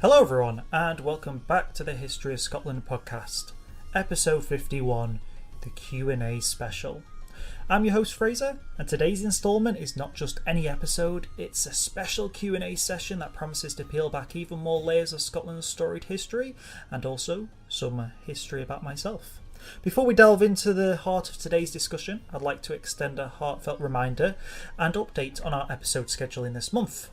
Hello everyone and welcome back to the History of Scotland podcast, episode 51, the Q&A special. I'm your host Fraser, and today's instalment is not just any episode, it's a special Q&A session that promises to peel back even more layers of Scotland's storied history and also some history about myself. Before we delve into the heart of today's discussion, I'd like to extend a heartfelt reminder and update on our episode scheduling this month.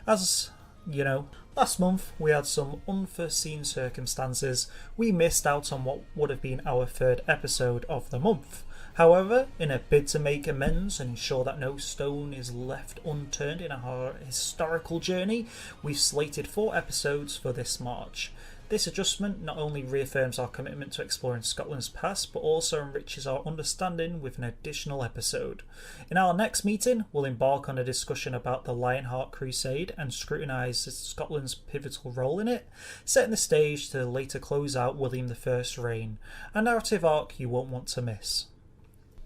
As you know, last month we had some unforeseen circumstances. We missed out on what would have been our third episode of the month. However, in a bid to make amends and ensure that no stone is left unturned in our historical journey, we've slated 4 episodes for this March. This adjustment not only reaffirms our commitment to exploring Scotland's past, but also enriches our understanding with an additional episode. In our next meeting, we'll embark on a discussion about the Lionheart Crusade and scrutinise Scotland's pivotal role in it, setting the stage to later close out William I's reign, a narrative arc you won't want to miss.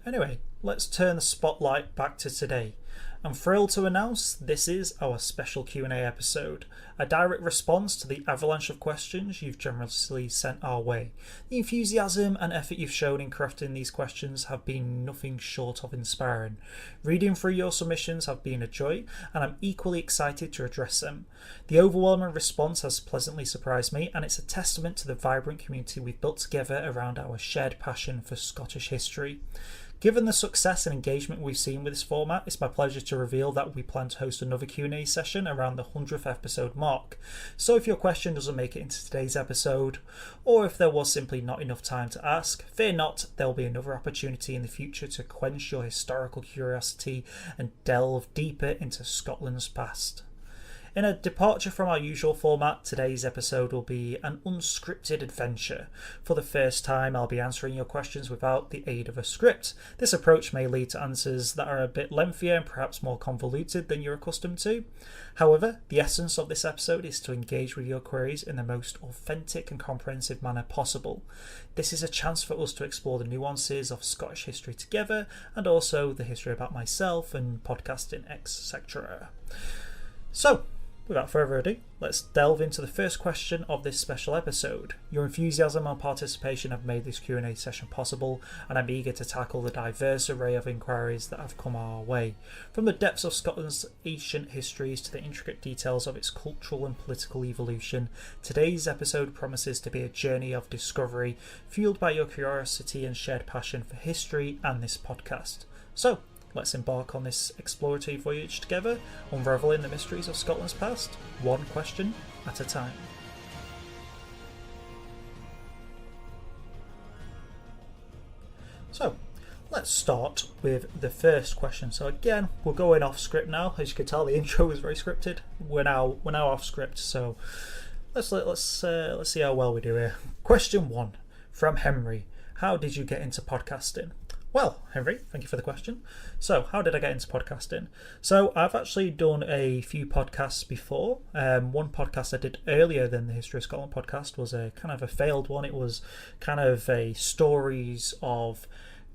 Anyway, let's turn the spotlight back to today. I'm thrilled to announce this is our special Q&A episode, a direct response to the avalanche of questions you've generously sent our way. The enthusiasm and effort you've shown in crafting these questions have been nothing short of inspiring. Reading through your submissions have been a joy, and I'm equally excited to address them. The overwhelming response has pleasantly surprised me, and it's a testament to the vibrant community we've built together around our shared passion for Scottish history. Given the success and engagement we've seen with this format, it's my pleasure to reveal that we plan to host another Q&A session around the 100th episode mark. So if your question doesn't make it into today's episode, or if there was simply not enough time to ask, fear not, there'll be another opportunity in the future to quench your historical curiosity and delve deeper into Scotland's past. In a departure from our usual format, today's episode will be an unscripted adventure. For the first time, I'll be answering your questions without the aid of a script. This approach may lead to answers that are a bit lengthier and perhaps more convoluted than you're accustomed to. However, the essence of this episode is to engage with your queries in the most authentic and comprehensive manner possible. This is a chance for us to explore the nuances of Scottish history together, and also the history about myself and podcasting, etc. So, without further ado, let's delve into the first question of this special episode. Your enthusiasm and participation have made this Q&A session possible, and I'm eager to tackle the diverse array of inquiries that have come our way. From the depths of Scotland's ancient histories to the intricate details of its cultural and political evolution, today's episode promises to be a journey of discovery, fueled by your curiosity and shared passion for history and this podcast. So, let's embark on this exploratory voyage together, unravelling the mysteries of Scotland's past, one question at a time. So, let's start with the first question. So again, we're going off script now. As you can tell, the intro was very scripted. We're now off script. So let's see how well we do here. Question 1 from Henry: how did you get into podcasting? Well, Henry, thank you for the question. So, how did I get into podcasting? So, I've actually done a few podcasts before. One podcast I did earlier than the History of Scotland podcast was a kind of a failed one. It was kind of a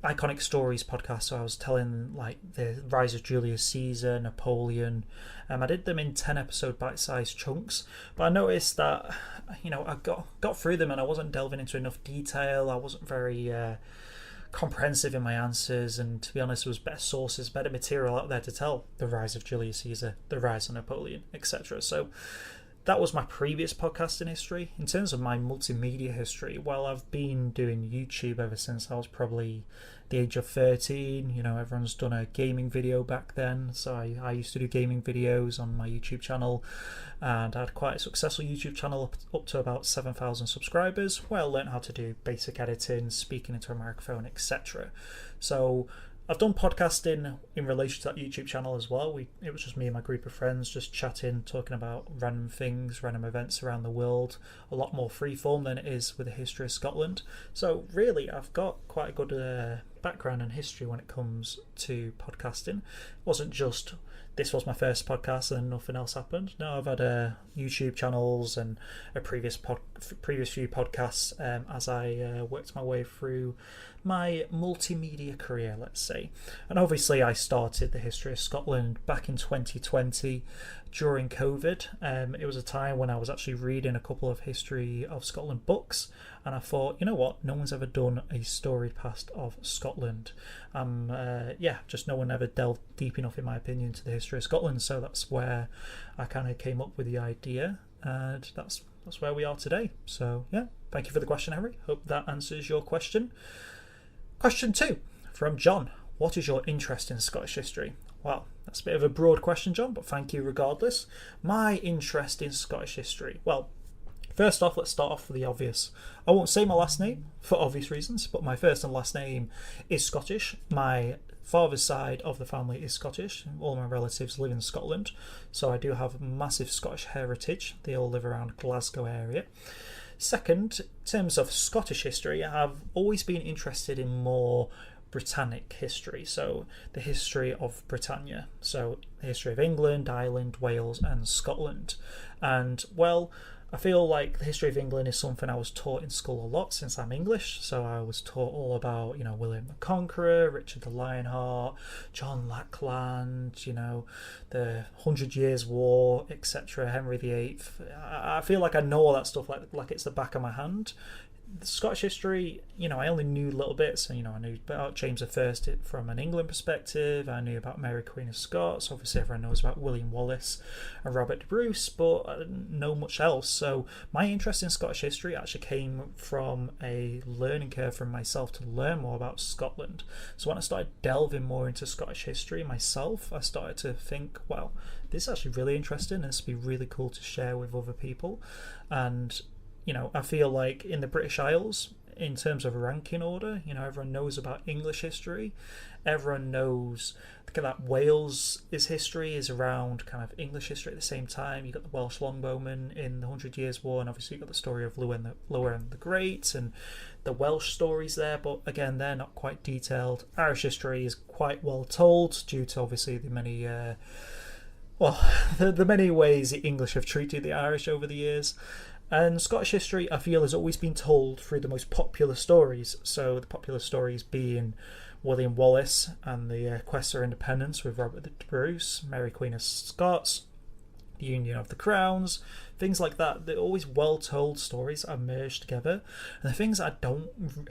iconic stories podcast. So I was telling like the rise of Julius Caesar, Napoleon. I did them in 10 episode bite-sized chunks, but I noticed that I got through them and I wasn't delving into enough detail. I wasn't very comprehensive in my answers, and to be honest, there was better sources, better material out there to tell the rise of Julius Caesar, the rise of Napoleon, etc. So that was my previous podcasting history. In terms of my multimedia history, well, I've been doing YouTube ever since I was probably the age of 13. Everyone's done a gaming video back then, so I used to do gaming videos on my YouTube channel, and I had quite a successful YouTube channel up to about 7,000 subscribers, where I learned how to do basic editing, speaking into a microphone, etc. So I've done podcasting in relation to that YouTube channel as well. It was just me and my group of friends just chatting, talking about random things, random events around the world, a lot more freeform than it is with the History of Scotland. So really, I've got quite a good background and history when it comes to podcasting. It wasn't just this was my first podcast and nothing else happened. No, I've had YouTube channels and a previous few podcasts as I worked my way through my multimedia career, let's say. And obviously I started the History of Scotland back in 2020, during COVID. It was a time when I was actually reading a couple of History of Scotland books, and I thought, you know what, no one's ever done a story past of Scotland. Just no one ever delved deep enough, in my opinion, to the history of Scotland. So that's where I kind of came up with the idea, and that's where we are today. So yeah, thank you for the question, Harry. Hope that answers your question. Question 2 from John. What is your interest in Scottish history? Well, that's a bit of a broad question, John, but thank you regardless. My interest in Scottish history. Well, first off, let's start off with the obvious. I won't say my last name for obvious reasons, but my first and last name is Scottish. My father's side of the family is Scottish. All my relatives live in Scotland, so I do have massive Scottish heritage. They all live around Glasgow area. Second, in terms of Scottish history, I've always been interested in more Britannic history, so the history of Britannia, so the history of England, Ireland, Wales and Scotland. And well, I feel like the history of England is something I was taught in school a lot since I'm English. So I was taught all about, William the Conqueror, Richard the Lionheart, John Lackland, the 100 Years' War, etc., Henry VIII. I feel like I know all that stuff like it's the back of my hand. The Scottish history, I only knew little bits. I knew about James I from an England perspective. I knew about Mary Queen of Scots. Obviously, everyone knows about William Wallace and Robert the Bruce, but I didn't know much else. So my interest in Scottish history actually came from a learning curve from myself to learn more about Scotland. So when I started delving more into Scottish history myself, I started to think, well, this is actually really interesting and this would be really cool to share with other people. And I feel like in the British Isles, in terms of ranking order, everyone knows about English history. Everyone knows that Wales' history is around kind of English history at the same time. You've got the Welsh longbowmen in the 100 Years' War, and obviously you've got the story of Llewellyn the Great and the Welsh stories there, but again, they're not quite detailed. Irish history is quite well told due to obviously the many the many ways the English have treated the Irish over the years. And Scottish history, I feel, has always been told through the most popular stories. So the popular stories being William Wallace and the Quest for Independence with Robert the Bruce, Mary Queen of Scots, the Union of the Crowns, things like that. They're always well-told stories that are merged together. And the things I don't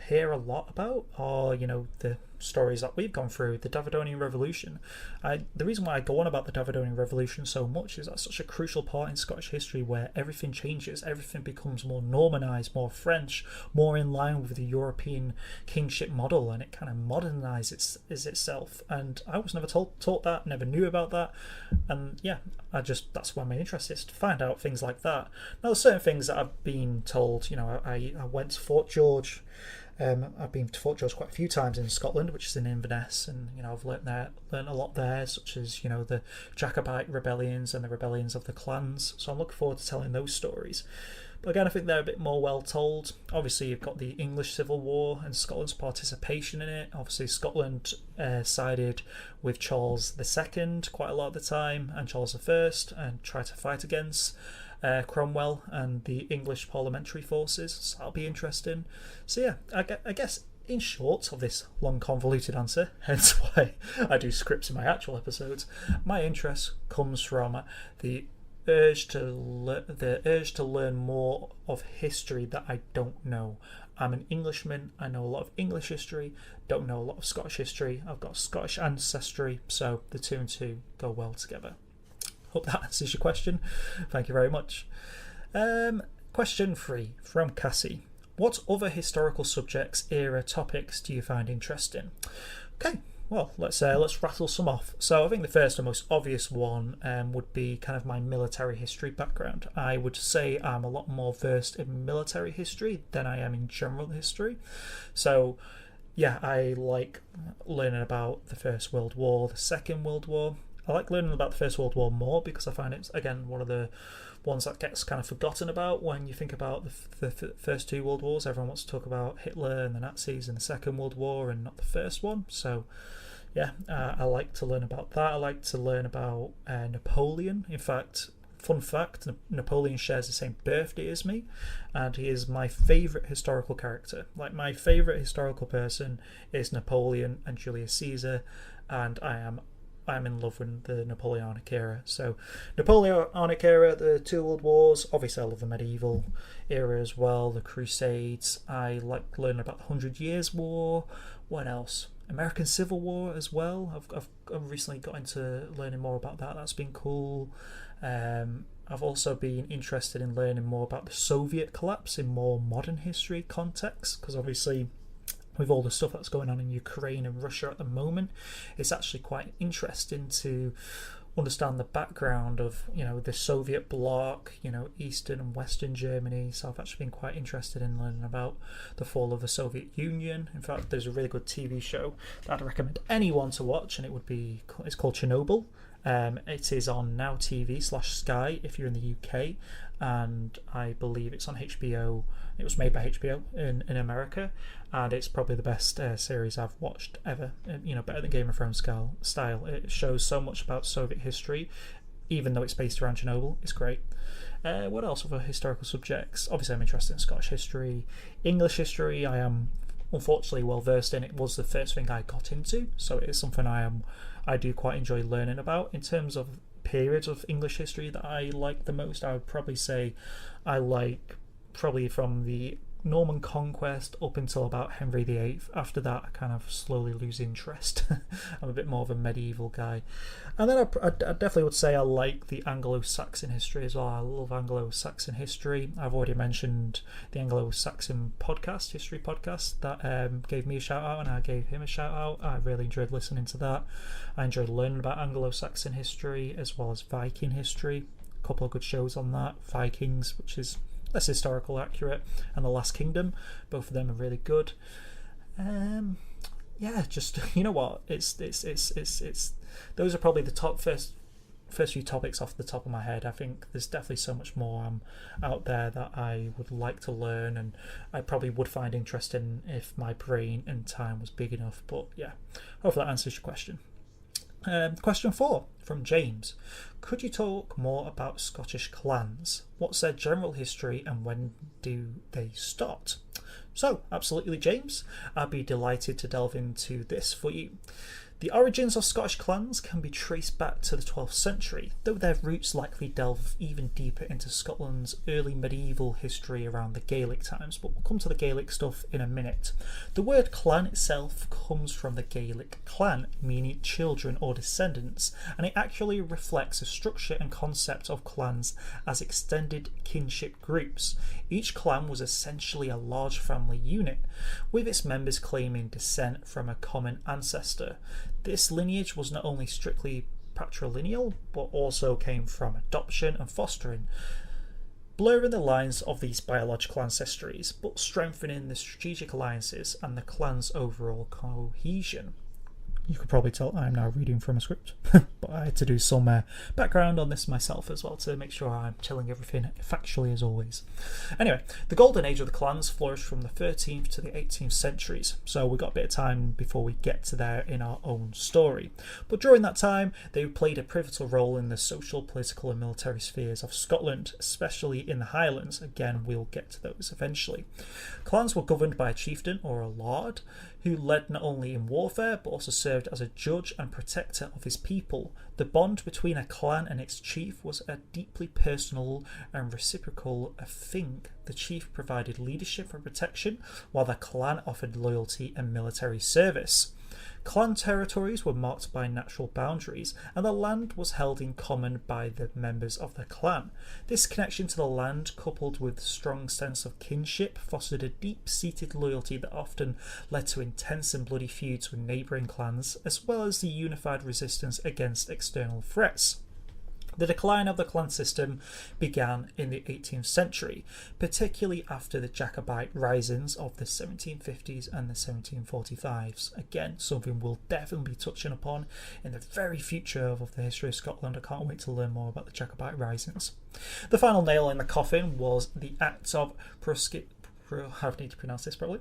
hear a lot about are, the stories that we've gone through, the Davidonian Revolution. The reason why I go on about the Davidonian Revolution so much is that's such a crucial part in Scottish history where everything changes, everything becomes more Normanised, more French, more in line with the European kingship model, and it kind of modernises itself. And I was never taught that, never knew about that, and yeah, that's why my interest is to find out things like that. Now, there's certain things that I've been told. I went to Fort George. I've been to Fort George quite a few times in Scotland, which is in Inverness, and I've learnt a lot there, such as the Jacobite rebellions and the rebellions of the clans. So I'm looking forward to telling those stories. But again, I think they're a bit more well told. Obviously, you've got the English Civil War and Scotland's participation in it. Obviously, Scotland sided with Charles II quite a lot of the time, and Charles I, and tried to fight against Cromwell and the English parliamentary forces. So that'll be interesting. So yeah, I guess in short of this long convoluted answer, hence why I do scripts in my actual episodes, my interest comes from the urge to learn more of history that I don't know. I'm an Englishman. I know a lot of English history, don't know a lot of Scottish history. I've got Scottish ancestry, so the two and two go well together. Hope that answers your question. Thank you very much. Question 3 from Cassie. What other historical subjects, era, topics do you find interesting? Okay, well, let's rattle some off. So I think the first and most obvious one would be kind of my military history background. I would say I'm a lot more versed in military history than I am in general history. So yeah, I like learning about the First World War, the Second World War. I like learning about the First World War more because I find it's, again, one of the ones that gets kind of forgotten about when you think about the first two World Wars. Everyone wants to talk about Hitler and the Nazis and the Second World War and not the first one. So yeah, I like to learn about that. I like to learn about Napoleon. In fact, fun fact, Napoleon shares the same birthday as me, and he is my favourite historical character. Like, my favourite historical person is Napoleon and Julius Caesar, and I am I'm in love with the Napoleonic era. So Napoleonic era, the two world wars, obviously I love the medieval era as well, the Crusades. I like learning about the 100 Years' War. What else? American Civil War as well. I've recently got into learning more about that. That's been cool. I've also been interested in learning more about the Soviet collapse in more modern history context, because obviously with all the stuff that's going on in Ukraine and Russia at the moment, it's actually quite interesting to understand the background of, you know, the Soviet bloc, you know, Eastern and Western Germany. So I've actually been quite interested in learning about the fall of the Soviet Union. In fact, there's a really good TV show that I'd recommend anyone to watch, and it's called Chernobyl. It is on Now TV/Sky if you're in the UK, and I believe it's on HBO. It was made by HBO in America, and it's probably the best series I've watched ever. You know, better than Game of Thrones style. It shows so much about Soviet history, even though it's based around Chernobyl. It's great. What else other historical subjects? Obviously, I'm interested in Scottish history. English history, I am unfortunately well versed in. It was the first thing I got into, so it is something I do quite enjoy learning about. In terms of periods of English history that I like the most, I would probably say I like probably from the Norman Conquest up until about Henry VIII. After that, I kind of slowly lose interest. I'm a bit more of a medieval guy. And then I definitely would say I like the Anglo-Saxon history as well. I love Anglo-Saxon history. I've already mentioned the Anglo-Saxon podcast, history podcast, that gave me a shout out, and I gave him a shout out. I really enjoyed listening to that. I enjoyed learning about Anglo-Saxon history as well as Viking history. A couple of good shows on that. Vikings, which is less historical accurate, and The Last Kingdom, both of them are really good. Yeah, just, you know what, it's those are probably the top first few topics off the top of my head. I think there's definitely so much more out there that I would like to learn, and I probably would find interesting if my brain and time was big enough. But yeah, hopefully that answers your question. Question 4 from James. Could you talk more about Scottish clans? What's their general history and when do they start? So, absolutely, James. I'd be delighted to delve into this for you. The origins of Scottish clans can be traced back to the 12th century, though their roots likely delve even deeper into Scotland's early medieval history around the Gaelic times, but we'll come to the Gaelic stuff in a minute. The word clan itself comes from the Gaelic clan, meaning children or descendants, and it actually reflects the structure and concept of clans as extended kinship groups. Each clan was essentially a large family unit, with its members claiming descent from a common ancestor. This lineage was not only strictly patrilineal, but also came from adoption and fostering, blurring the lines of these biological ancestries, but strengthening the strategic alliances and the clan's overall cohesion. You could probably tell I'm now reading from a script, but I had to do some background on this myself as well to make sure I'm telling everything factually as always. Anyway, the golden age of the clans flourished from the 13th to the 18th centuries, so we've got a bit of time before we get to there in our own story. But during that time, they played a pivotal role in the social, political and military spheres of Scotland, especially in the Highlands. Again, we'll get to those eventually. Clans were governed by a chieftain or a lord, who led not only in warfare but also served as a judge and protector of his people. The bond between a clan and its chief was a deeply personal and reciprocal thing. The chief provided leadership and protection, while the clan offered loyalty and military service. Clan territories were marked by natural boundaries, and the land was held in common by the members of the clan. This connection to the land, coupled with a strong sense of kinship, fostered a deep-seated loyalty that often led to intense and bloody feuds with neighbouring clans, as well as the unified resistance against external threats. The decline of the clan system began in the 18th century, particularly after the Jacobite risings of the 1750s and the 1745s. Again, something we'll definitely be touching upon in the very future of the history of Scotland. I can't wait to learn more about the Jacobite risings. The final nail in the coffin was the Act of I need to pronounce this probably,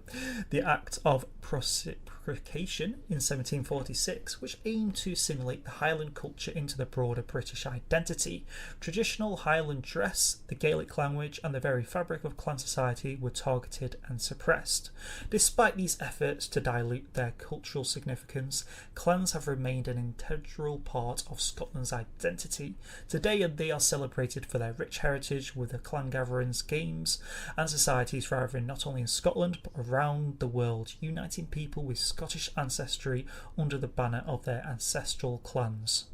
the Act of Reciprocation in 1746, which aimed to assimilate the Highland culture into the broader British identity. Traditional Highland dress, the Gaelic language, and the very fabric of clan society were targeted and suppressed. Despite these efforts to dilute their cultural significance, clans have remained an integral part of Scotland's identity. Today they are celebrated for their rich heritage, with the clan gatherings, games and societies thriving not only in Scotland but around the world, uniting people with Scottish ancestry under the banner of their ancestral clans.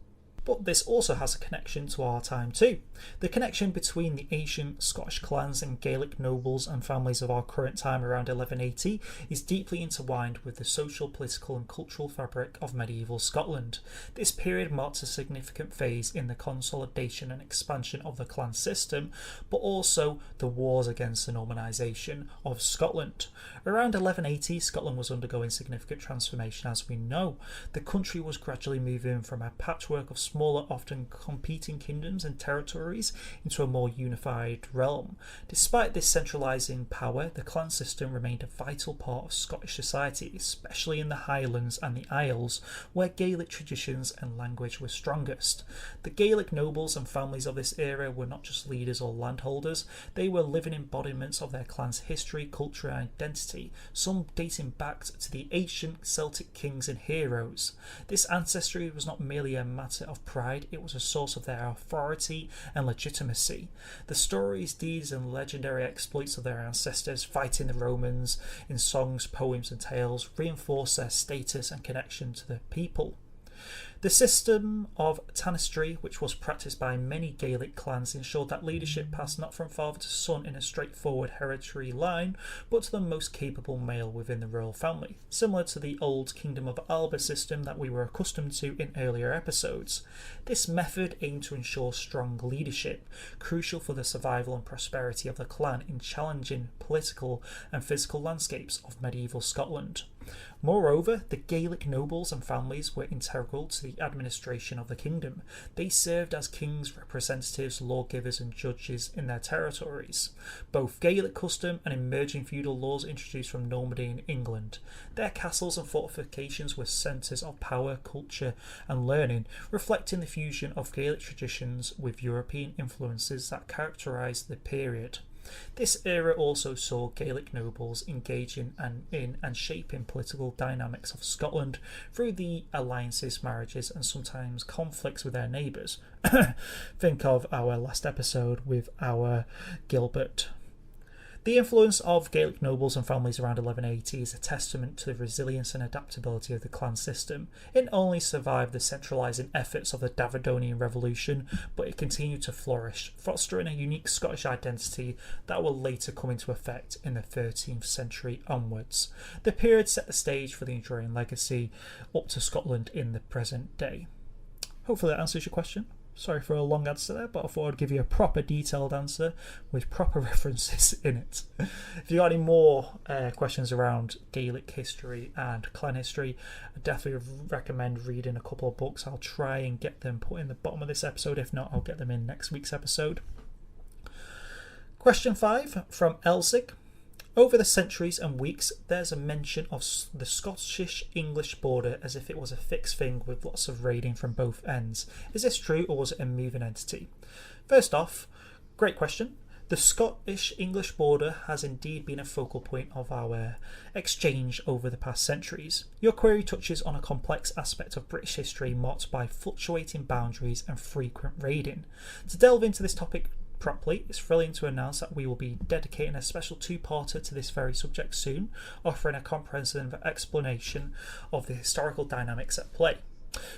But this also has a connection to our time too. The connection between the ancient Scottish clans and Gaelic nobles and families of our current time around 1180 is deeply intertwined with the social, political and cultural fabric of medieval Scotland. This period marks a significant phase in the consolidation and expansion of the clan system, but also the wars against the Normanisation of Scotland. Around 1180, Scotland was undergoing significant transformation, as we know. The country was gradually moving from a patchwork of smaller, often competing kingdoms and territories into a more unified realm. Despite this centralising power, the clan system remained a vital part of Scottish society, especially in the Highlands and the Isles, where Gaelic traditions and language were strongest. The Gaelic nobles and families of this era were not just leaders or landholders, they were living embodiments of their clan's history, culture and identity, some dating back to the ancient Celtic kings and heroes. This ancestry was not merely a matter of pride, it was a source of their authority and legitimacy. The stories, deeds and legendary exploits of their ancestors fighting the Romans in songs, poems and tales reinforce their status and connection to the people. The system of tanistry, which was practised by many Gaelic clans, ensured that leadership passed not from father to son in a straightforward hereditary line, but to the most capable male within the royal family, similar to the old Kingdom of Alba system that we were accustomed to in earlier episodes. This method aimed to ensure strong leadership, crucial for the survival and prosperity of the clan in challenging political and physical landscapes of medieval Scotland. Moreover, the Gaelic nobles and families were integral to the administration of the kingdom. They served as kings' representatives, lawgivers and judges in their territories. Both Gaelic custom and emerging feudal laws introduced from Normandy and England. Their castles and fortifications were centres of power, culture and learning, reflecting the fusion of Gaelic traditions with European influences that characterised the period. This era also saw Gaelic nobles engaging in and shaping political dynamics of Scotland through the alliances, marriages and sometimes conflicts with their neighbours. Think of our last episode with our Gilbert. The influence of Gaelic nobles and families around 1180 is a testament to the resilience and adaptability of the clan system. It not only survived the centralising efforts of the Davidonian Revolution, but it continued to flourish, fostering a unique Scottish identity that will later come into effect in the 13th century onwards. The period set the stage for the enduring legacy up to Scotland in the present day. Hopefully that answers your question. Sorry for a long answer there, but I thought I'd give you a proper detailed answer with proper references in it. If you got any more questions around Gaelic history and clan history, I definitely recommend reading a couple of books. I'll try and get them put in the bottom of this episode. If not, I'll get them in next week's episode. Question 5 from Elzig. Over the centuries and weeks, there's a mention of the Scottish-English border as if it was a fixed thing with lots of raiding from both ends. Is this true, or was it a moving entity? First off, great question. The Scottish-English border has indeed been a focal point of our exchange over the past centuries. Your query touches on a complex aspect of British history marked by fluctuating boundaries and frequent raiding. To delve into this topic properly, it's thrilling to announce that we will be dedicating a special two-parter to this very subject soon, offering a comprehensive explanation of the historical dynamics at play.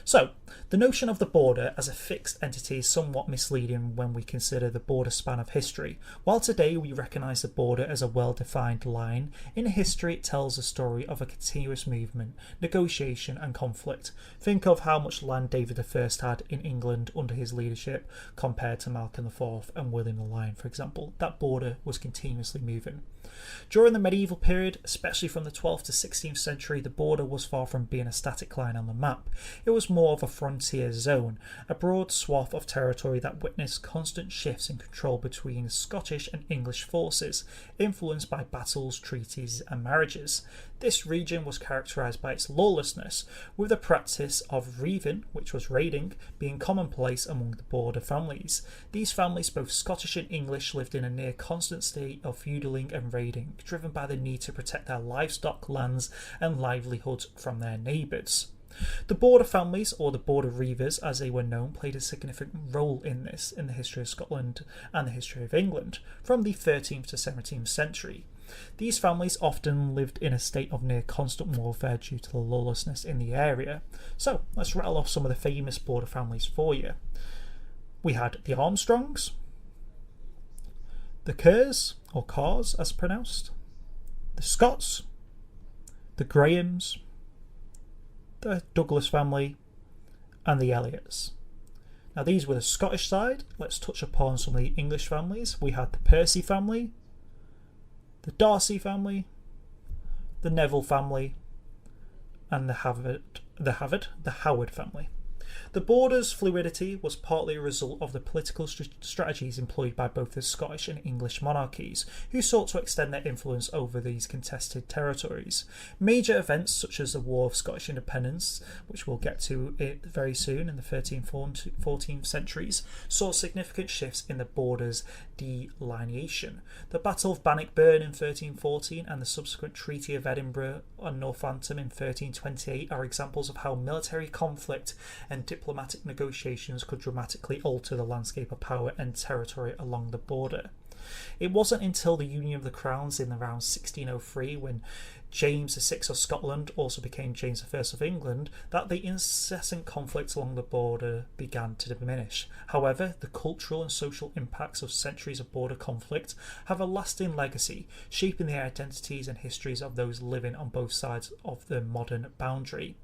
So, the notion of the border as a fixed entity is somewhat misleading when we consider the border span of history. While today we recognise the border as a well-defined line, in history it tells a story of a continuous movement, negotiation and conflict. Think of how much land David I had in England under his leadership compared to Malcolm IV and William the Lion, for example. That border was continuously moving. During the medieval period, especially from the 12th to 16th century, the border was far from being a static line on the map. it was more of a frontier zone, a broad swath of territory that witnessed constant shifts in control between Scottish and English forces, influenced by battles, treaties and marriages. This region was characterised by its lawlessness, with the practice of reaving, which was raiding, being commonplace among the border families. These families, both Scottish and English, lived in a near constant state of feudaling and raiding, driven by the need to protect their livestock, lands and livelihoods from their neighbours. The border families, or the border reivers as they were known, played a significant role in this in the history of Scotland and the history of England from the 13th to 17th century. These families often lived in a state of near constant warfare due to the lawlessness in the area. So let's rattle off some of the famous border families for you. We had the Armstrongs, the Kerrs, or Carrs as pronounced, the Scotts, the Grahams, the Douglas family, and the Elliots. Now these were the Scottish side. Let's touch upon some of the English families. We had the Percy family, the Darcy family, the Neville family, and the Howard family. The border's fluidity was partly a result of the political strategies employed by both the Scottish and English monarchies, who sought to extend their influence over these contested territories. Major events such as the War of Scottish Independence, which we'll get to very soon in the 13th and 14th centuries, saw significant shifts in the border's delineation. The Battle of Bannockburn in 1314 and the subsequent Treaty of Edinburgh and Northampton in 1328 are examples of how military conflict and diplomatic negotiations could dramatically alter the landscape of power and territory along the border. It wasn't until the Union of the Crowns in around 1603, when James VI of Scotland also became James I of England, that the incessant conflicts along the border began to diminish. However, the cultural and social impacts of centuries of border conflict have a lasting legacy, shaping the identities and histories of those living on both sides of the modern boundary.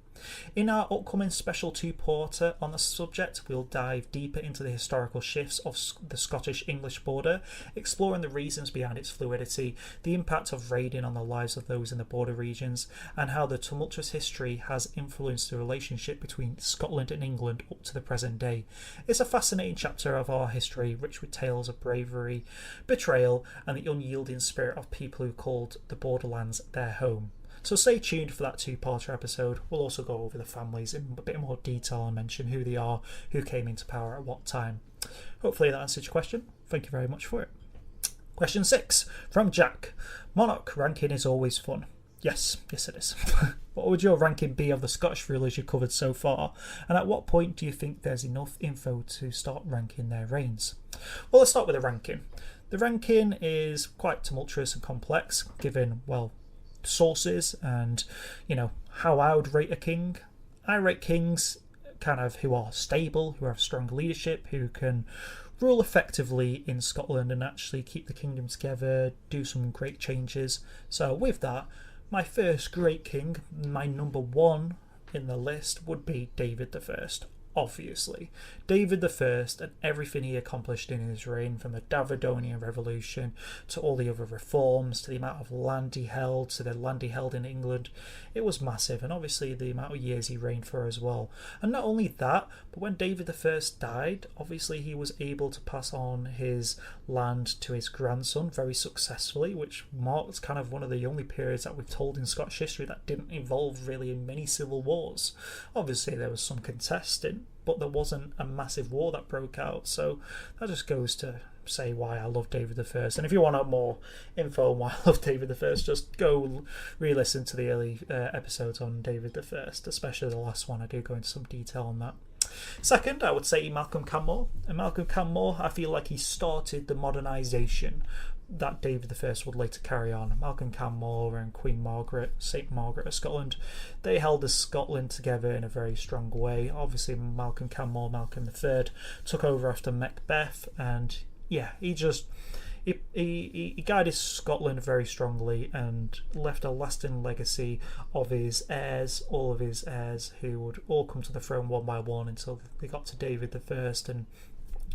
In our upcoming special two-parter on the subject, we'll dive deeper into the historical shifts of the Scottish-English border, exploring the reasons behind its fluidity, the impact of raiding on the lives of those in the border regions, and how the tumultuous history has influenced the relationship between Scotland and England up to the present day. It's a fascinating chapter of our history, rich with tales of bravery, betrayal, and the unyielding spirit of people who called the borderlands their home. So stay tuned for that two-parter episode. We'll also go over the families in a bit more detail and mention who they are, who came into power at what time. Hopefully that answers your question. Thank you very much for it. Question 6 from Jack. Monarch ranking is always fun. Yes it is. What would your ranking be of the Scottish rulers you covered so far? And at what point do you think there's enough info to start ranking their reigns? Well, let's start with the ranking. The ranking is quite tumultuous and complex, given, sources and how I would rate a king. I rate kings kind of who are stable, who have strong leadership, who can rule effectively in Scotland and actually keep the kingdom together, do some great changes. So with that, my first great king, my number one in the list, would be David I. Obviously, David I and everything he accomplished in his reign, from the Davidonian Revolution to all the other reforms, to the amount of land he held, to the land he held in England, it was massive, and obviously the amount of years he reigned for as well. And not only that, but when David I died, obviously he was able to pass on his land to his grandson very successfully, which marks kind of one of the only periods that we've told in Scottish history that didn't involve really in many civil wars. Obviously there was some contesting, but there wasn't a massive war that broke out. So that just goes to say why I love David I. And if you want more info on why I love David I, just go re-listen to the early episodes on David I, especially the last one. I do go into some detail on that. Second, I would say Malcolm Canmore. And Malcolm Canmore, I feel like he started the modernisation that David I would later carry on. Malcolm Canmore and Queen Margaret, St Margaret of Scotland, they held Scotland together in a very strong way. Obviously Malcolm Canmore, Malcolm III, took over after Macbeth, and he guided Scotland very strongly and left a lasting legacy of his heirs, all of his heirs, who would all come to the throne one by one until they got to David I, and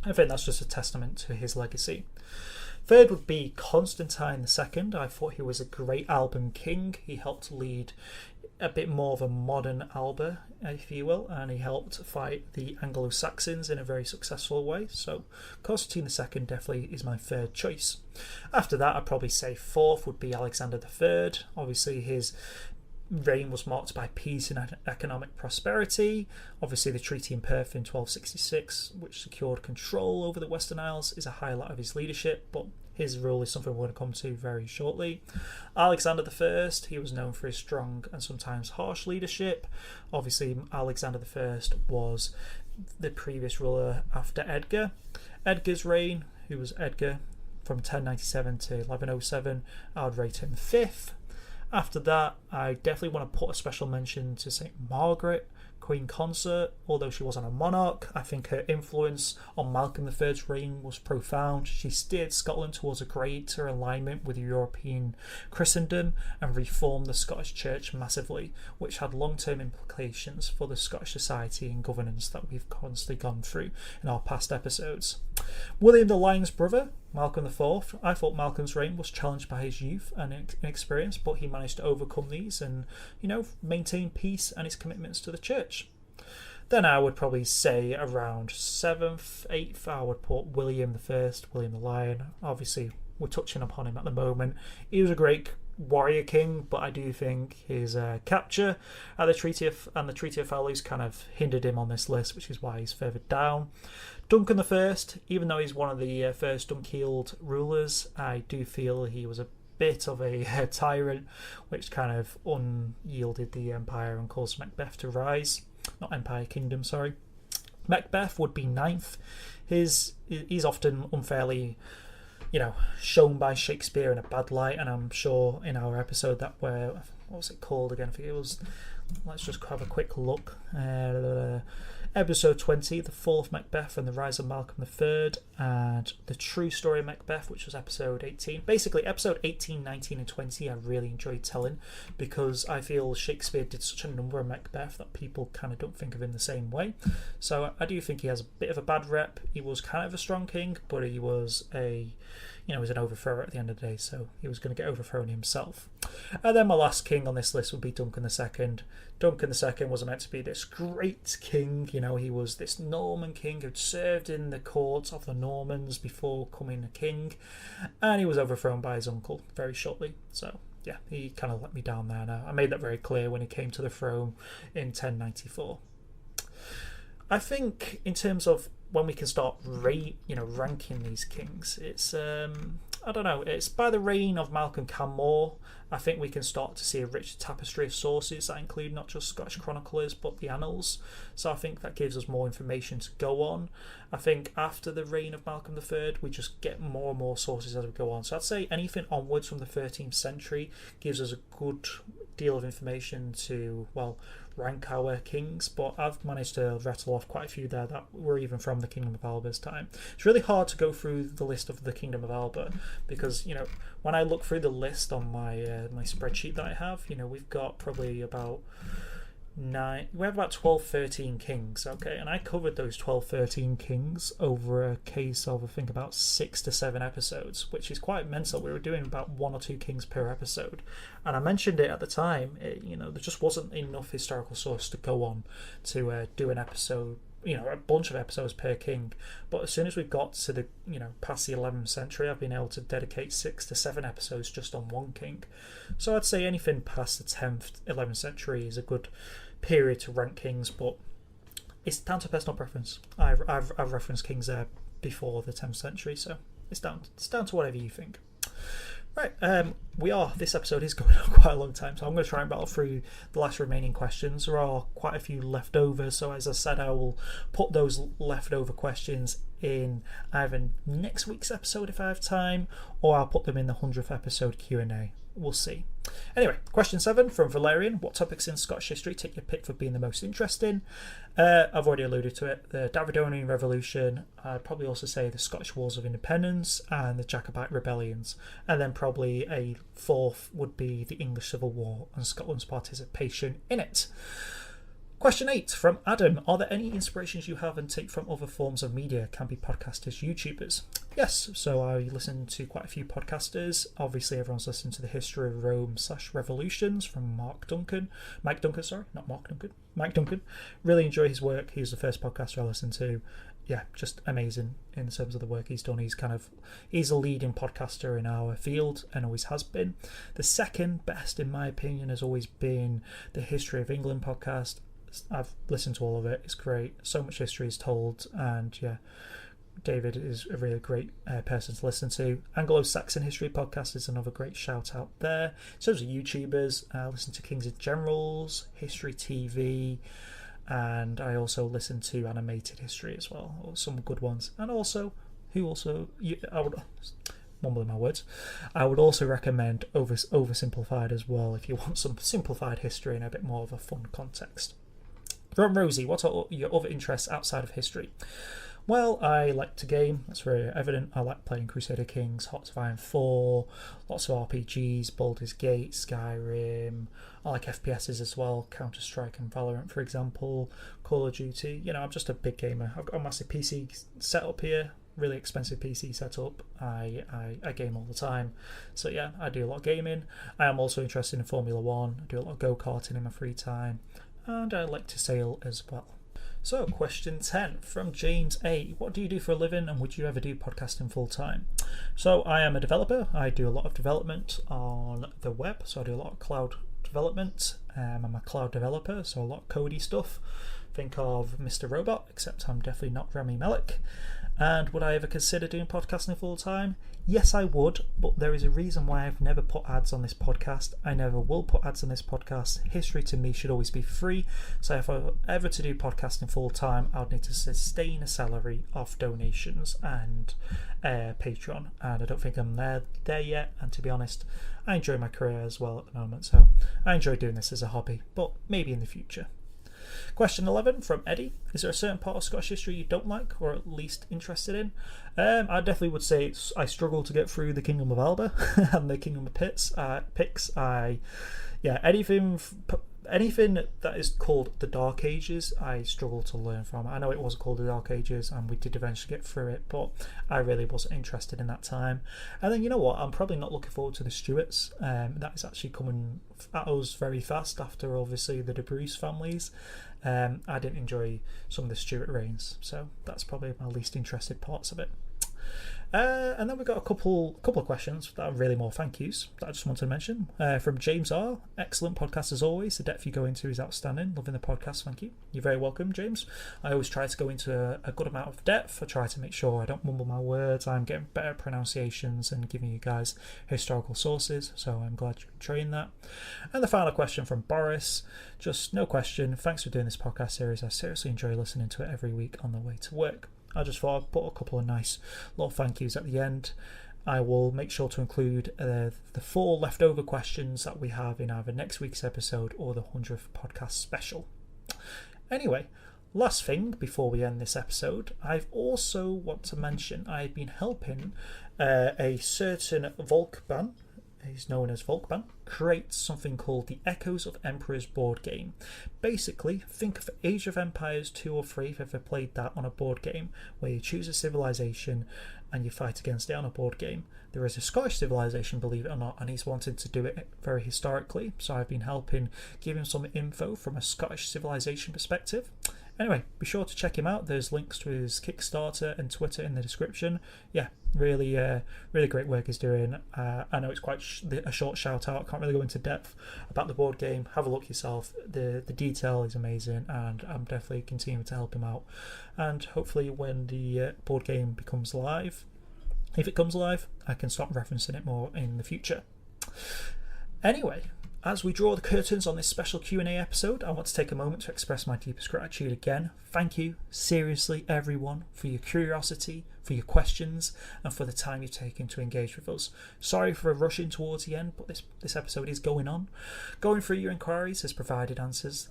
I think that's just a testament to his legacy. Third would be Constantine II. I thought he was a great Alban king. He helped lead a bit more of a modern Alba, if you will, and he helped fight the Anglo-Saxons in a very successful way. So Constantine II definitely is my third choice. After that, I'd probably say fourth would be Alexander III. Obviously, his reign was marked by peace and economic prosperity. Obviously, the Treaty in Perth in 1266, which secured control over the Western Isles, is a highlight of his leadership, but his rule is something we're going to come to very shortly. Alexander I, he was known for his strong and sometimes harsh leadership. Obviously, Alexander I was the previous ruler after Edgar. Edgar's reign, who was Edgar from 1097 to 1107, I would rate him fifth. After that, I definitely want to put a special mention to St. Margaret, Queen Consort. Although she wasn't a monarch, I think her influence on Malcolm III's reign was profound. She steered Scotland towards a greater alignment with European Christendom and reformed the Scottish Church massively, which had long-term implications for the Scottish society and governance that we've constantly gone through in our past episodes. William the Lion's brother, Malcolm IV. I thought Malcolm's reign was challenged by his youth and inexperience, but he managed to overcome these and, maintain peace and his commitments to the church. Then I would probably say around 7th, 8th, I would put William I, William the Lion. Obviously, we're touching upon him at the moment. He was a great warrior king, but I do think his capture at the Treaty of Falaise kind of hindered him on this list, which is why he's further down. Duncan I, even though he's one of the first unkeeled rulers, I do feel he was a bit of a tyrant, which kind of unyielded the empire and caused Macbeth to rise. Not empire, kingdom, sorry. Macbeth would be 9th. He's often unfairly, shown by Shakespeare in a bad light, and I'm sure in our episode what was it called again? I think it was, let's just have a quick look. Episode 20, The Fall of Macbeth and the Rise of Malcolm III, and The True Story of Macbeth, which was episode 18. Basically, episode 18, 19 and 20 I really enjoyed telling, because I feel Shakespeare did such a number of Macbeth that people kind of don't think of him the same way. So I do think he has a bit of a bad rep. He was kind of a strong king, but he was was an overthrower at the end of the day, so he was going to get overthrown himself. And then my last king on this list would be Duncan II. Duncan II was meant to be this great king, he was this Norman king who'd served in the court of the Normans before becoming a king, and he was overthrown by his uncle very shortly. So yeah, he kind of let me down there now. I made that very clear when he came to the throne in 1094. I think in terms of when we can start ranking these kings, it's I don't know, it's by the reign of Malcolm Canmore. I think we can start to see a rich tapestry of sources that include not just Scottish chroniclers but the annals. So I think that gives us more information to go on. I think after the reign of Malcolm III, we just get more and more sources as we go on. So I'd say anything onwards from the 13th century gives us a good deal of information to, rank our kings, but I've managed to rattle off quite a few there that were even from the Kingdom of Alba's time. It's really hard to go through the list of the Kingdom of Alba because, when I look through the list on my my spreadsheet that I have, we've got probably about 12, 13 kings, okay, and I covered those 12, 13 kings over a case of I think about 6 to 7 episodes, which is quite mental. We were doing about 1 or 2 kings per episode, and I mentioned it at the time. There just wasn't enough historical source to go on to do an episode, a bunch of episodes per king. But as soon as we've got to the past the 11th century, I've been able to dedicate 6 to 7 episodes just on one king. So I'd say anything past the 10th, 11th century is a good period to rank kings, but it's down to personal preference. I've referenced kings there before the 10th century, so it's down to whatever you think. Right, this episode is going on quite a long time, so I'm going to try and battle through the last remaining questions. There are quite a few left over, so as I said, I will put those leftover questions in either next week's episode if I have time, or I'll put them in the 100th episode Q&A. We'll see. Anyway, question 7 from Valerian. What topics in Scottish history take your pick for being the most interesting? I've already alluded to it. The Davidoonian Revolution. I'd probably also say the Scottish Wars of Independence and the Jacobite rebellions. And then probably a 4th would be the English Civil War and Scotland's participation in it. Question 8 from Adam. Are there any inspirations you have and take from other forms of media? Can be podcasters, YouTubers? Yes, so I listen to quite a few podcasters. Obviously, everyone's listened to the History of Rome / Revolutions from Mike Duncan. Really enjoy his work. He was the first podcaster I listened to. Yeah, just amazing in terms of the work he's done. He's a leading podcaster in our field and always has been. The second best, in my opinion, has always been the History of England podcast. I've listened to all of it. It's great. So much history is told, and yeah, David is a really great person to listen to. Anglo-Saxon History podcast is another great shout out there. So as YouTubers, I listen to Kings and Generals, History TV, and I also listen to Animated History as well, or some good ones. And also, mumbling my words, I would also recommend Oversimplified as well if you want some simplified history in a bit more of a fun context. From Rosie, what are your other interests outside of history? Well, I like to game, that's very evident. I like playing Crusader Kings, Hearts of Iron 4, lots of RPGs, Baldur's Gate, Skyrim. I like FPSs as well, Counter-Strike and Valorant, for example, Call of Duty. I'm just a big gamer. I've got a massive PC setup here, really expensive PC setup. I game all the time. So yeah, I do a lot of gaming. I am also interested in Formula 1. I do a lot of go-karting in my free time. And I like to sail as well. So, question 10 from James A. What do you do for a living, and would you ever do podcasting full time? So, I am a developer. I do a lot of development on the web. So, I do a lot of cloud development. I'm a cloud developer, so a lot of codey stuff. Think of Mr. Robot, except I'm definitely not Rami Malek. And would I ever consider doing podcasting full time? Yes, I would, but there is a reason why I've never put ads on this podcast. I never will put ads on this podcast. History to me should always be free. So if I were ever to do podcasting full time, I would need to sustain a salary off donations and Patreon. And I don't think I'm there yet. And to be honest, I enjoy my career as well at the moment. So I enjoy doing this as a hobby, but maybe in the future. Question 11 from Eddie. Is there a certain part of Scottish history you don't like or at least interested in? I definitely would say I struggle to get through the Kingdom of Alba and the Kingdom of Picts. Anything that is called the Dark Ages, I struggle to learn from. I know it wasn't called the Dark Ages and we did eventually get through it, but I really wasn't interested in that time. And then, you know what, I'm probably not looking forward to the Stuarts. That is actually coming at us very fast after, obviously, the De Bruce families. I didn't enjoy some of the Stuart reigns, so that's probably my least interested parts of it. And then we've got a couple of questions that are really more thank yous that I just wanted to mention. From James R. Excellent podcast as always. The depth you go into is outstanding. Loving the podcast. Thank you. You're very welcome, James. I always try to go into a good amount of depth. I try to make sure I don't mumble my words. I'm getting better pronunciations and giving you guys historical sources. So I'm glad you're enjoying that. And the final question from Boris. Just no question. Thanks for doing this podcast series. I seriously enjoy listening to it every week on the way to work. I just thought I'd put a couple of nice little thank yous at the end. I will make sure to include the 4 leftover questions that we have in either next week's episode or the 100th podcast special. Anyway, last thing before we end this episode, I've also want to mention I've been helping a certain Volkban, he's known as Volkban, create something called the Echoes of Emperors board game. Basically, think of Age of Empires 2 or 3 if you've ever played that on a board game, where you choose a civilization and you fight against it on a board game. There is a Scottish civilization, believe it or not, and he's wanted to do it very historically, so I've been helping give him some info from a Scottish civilization perspective. Anyway, be sure to check him out. There's links to his Kickstarter and Twitter in the description. Yeah, really great work he's doing. I know it's quite a short shout out. I can't really go into depth about the board game. Have a look yourself. The detail is amazing, and I'm definitely continuing to help him out. And hopefully when the board game becomes live, if it comes live, I can start referencing it more in the future. Anyway, as we draw the curtains on this special Q&A episode, I want to take a moment to express my deepest gratitude again. Thank you, seriously, everyone, for your curiosity, for your questions, and for the time you've taken to engage with us. Sorry for rushing towards the end, but this episode is going on. Going through your inquiries has provided answers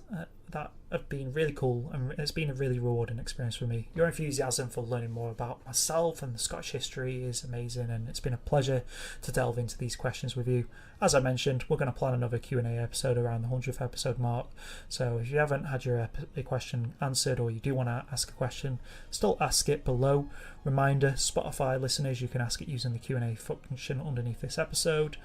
that have been really cool, and it's been a really rewarding experience for me. Your enthusiasm for learning more about myself and the Scottish history is amazing, and it's been a pleasure to delve into these questions with you. As I mentioned, we're going to plan another Q&A episode around the 100th episode mark, so if you haven't had your question answered, or you do want to ask a question, still ask it below. Reminder, Spotify listeners, you can ask it using the Q&A function underneath this episode.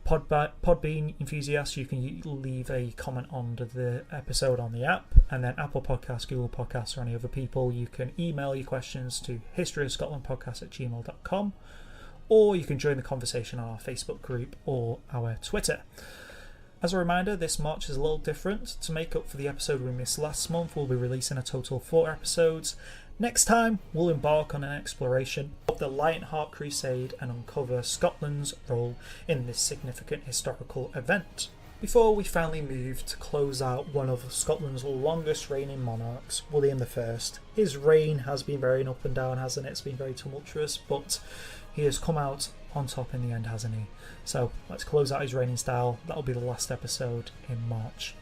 Podbean enthusiasts, you can leave a comment under the episode on the app, and then Apple Podcasts, Google Podcasts, or any other people, you can email your questions to historyofscotlandpodcast@gmail.com, or you can join the conversation on our Facebook group or our Twitter. As a reminder, this March is a little different. To make up for the episode we missed last month, we'll be releasing a total of 4 episodes. Next time, we'll embark on an exploration of the Lionheart Crusade and uncover Scotland's role in this significant historical event. Before we finally move to close out one of Scotland's longest reigning monarchs, William I, his reign has been very up and down, hasn't it? It's been very tumultuous, but he has come out on top in the end, hasn't he? So let's close out his reigning style. That'll be the last episode in March.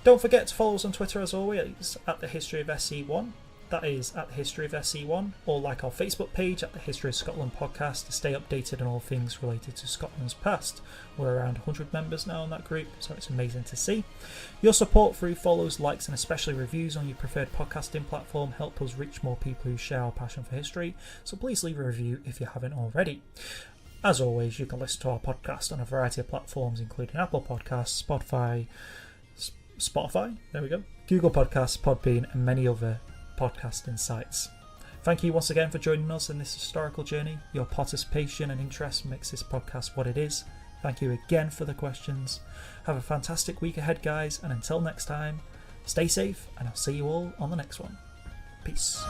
Don't forget to follow us on Twitter as always at the History of SC1. That is at the History of SC1, or like our Facebook page at the History of Scotland podcast to stay updated on all things related to Scotland's past. We're around 100 members now in that group, so it's amazing to see. Your support through follows, likes, and especially reviews on your preferred podcasting platform help us reach more people who share our passion for history, so please leave a review if you haven't already. As always, you can listen to our podcast on a variety of platforms, including Apple Podcasts, Spotify, there we go, Google Podcasts, Podbean, and many other podcasting sites. Thank you once again for joining us in this historical journey. Your participation and interest makes this podcast what it is. Thank you again for the questions. Have a fantastic week ahead, guys, and until next time, stay safe, and I'll see you all on the next one. Peace.